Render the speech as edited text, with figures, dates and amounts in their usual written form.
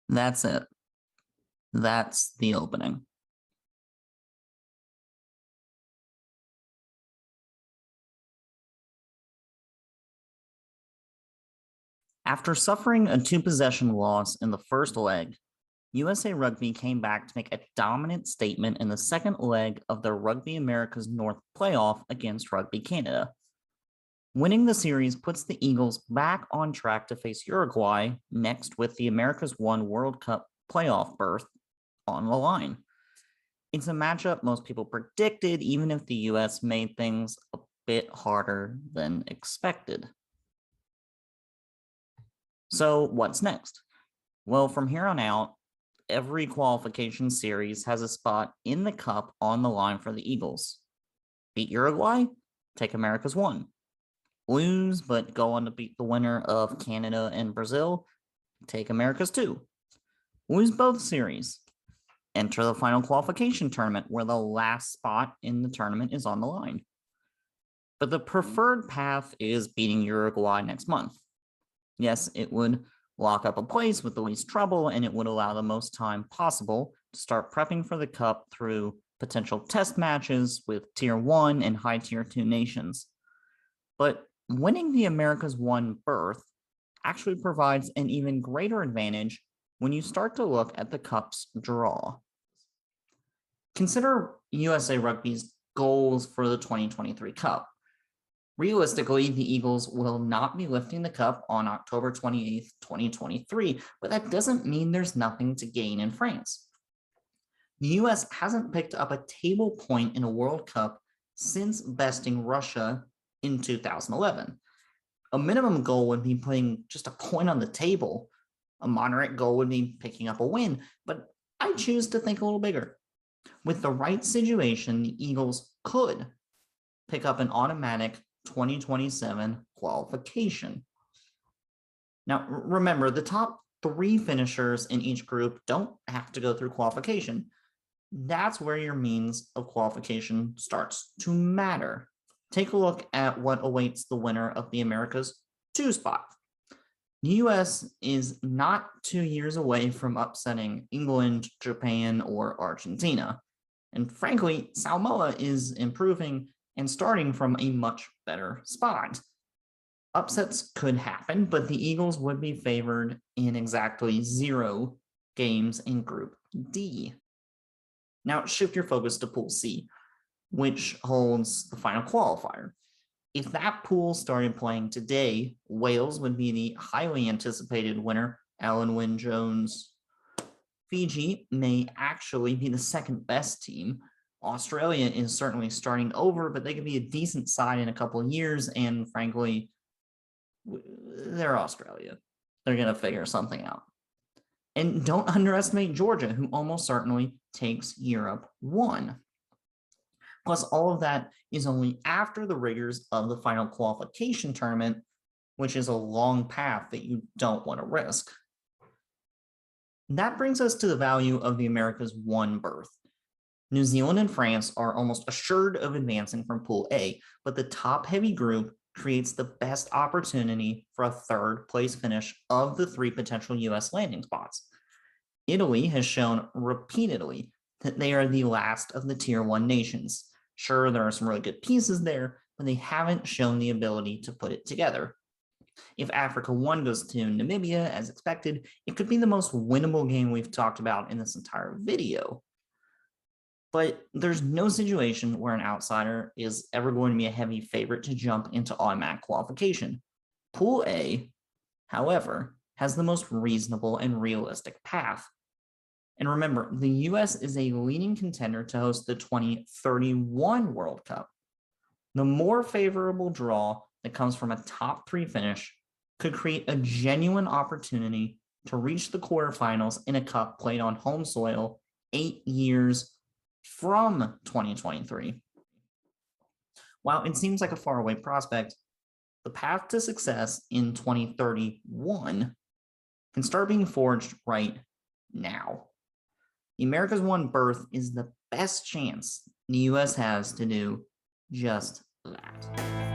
That's it. That's the opening. After suffering a two-possession loss in the first leg, USA Rugby came back to make a dominant statement in the second leg of their Rugby America's North playoff against Rugby Canada. Winning the series puts the Eagles back on track to face Uruguay next, with the America's One World Cup playoff berth on the line. It's a matchup most people predicted, even if the US made things a bit harder than expected. So what's next? Well, from here on out, every qualification series has a spot in the cup on the line for the Eagles. Beat Uruguay, take America's One. Lose, but go on to beat the winner of Canada and Brazil, take America's Two. Lose both series, enter the final qualification tournament where the last spot in the tournament is on the line. But the preferred path is beating Uruguay next month. Yes, it would lock up a place with the least trouble, and it would allow the most time possible to start prepping for the cup through potential test matches with Tier 1 and High Tier 2 nations. But winning the America's One berth actually provides an even greater advantage when you start to look at the cup's draw. Consider USA Rugby's goals for the 2023 Cup. Realistically, the Eagles will not be lifting the cup on October 28th, 2023, but that doesn't mean there's nothing to gain in France. The US hasn't picked up a table point in a World Cup since besting Russia in 2011. A minimum goal would be putting just a point on the table. A moderate goal would be picking up a win, but I choose to think a little bigger. With the right situation, the Eagles could pick up an automatic 2027 qualification. Now, remember, the top 3 finishers in each group don't have to go through qualification. That's where your means of qualification starts to matter. Take a look at what awaits the winner of the America's Two spot. The US is not 2 years away from upsetting England, Japan, or Argentina. And frankly, Samoa is improving and starting from a much better spot. Upsets could happen, but the Eagles would be favored in exactly 0 games in Group D. Now shift your focus to Pool C, which holds the final qualifier. If that pool started playing today, Wales would be the highly anticipated winner, Alan Wynne-Jones. Fiji may actually be the second best team. Australia is certainly starting over, but they could be a decent side in a couple of years, and frankly, they're Australia. They're going to figure something out. And don't underestimate Georgia, who almost certainly takes Europe 1. Plus, all of that is only after the rigors of the final qualification tournament, which is a long path that you don't want to risk. That brings us to the value of the America's One berth. New Zealand and France are almost assured of advancing from Pool A, but the top-heavy group creates the best opportunity for a third-place finish of the 3 potential US landing spots. Italy has shown repeatedly that they are the last of the Tier 1 nations. Sure, there are some really good pieces there, but they haven't shown the ability to put it together. If Africa 1 goes to Namibia, as expected, it could be the most winnable game we've talked about in this entire video. But there's no situation where an outsider is ever going to be a heavy favorite to jump into automatic qualification. Pool A, however, has the most reasonable and realistic path. And remember, the US is a leading contender to host the 2031 World Cup. The more favorable draw that comes from a top 3 finish could create a genuine opportunity to reach the quarterfinals in a cup played on home soil 8 years from 2023. While it seems like a faraway prospect, the path to success in 2031 can start being forged right now. The America's One berth is the best chance the US has to do just that.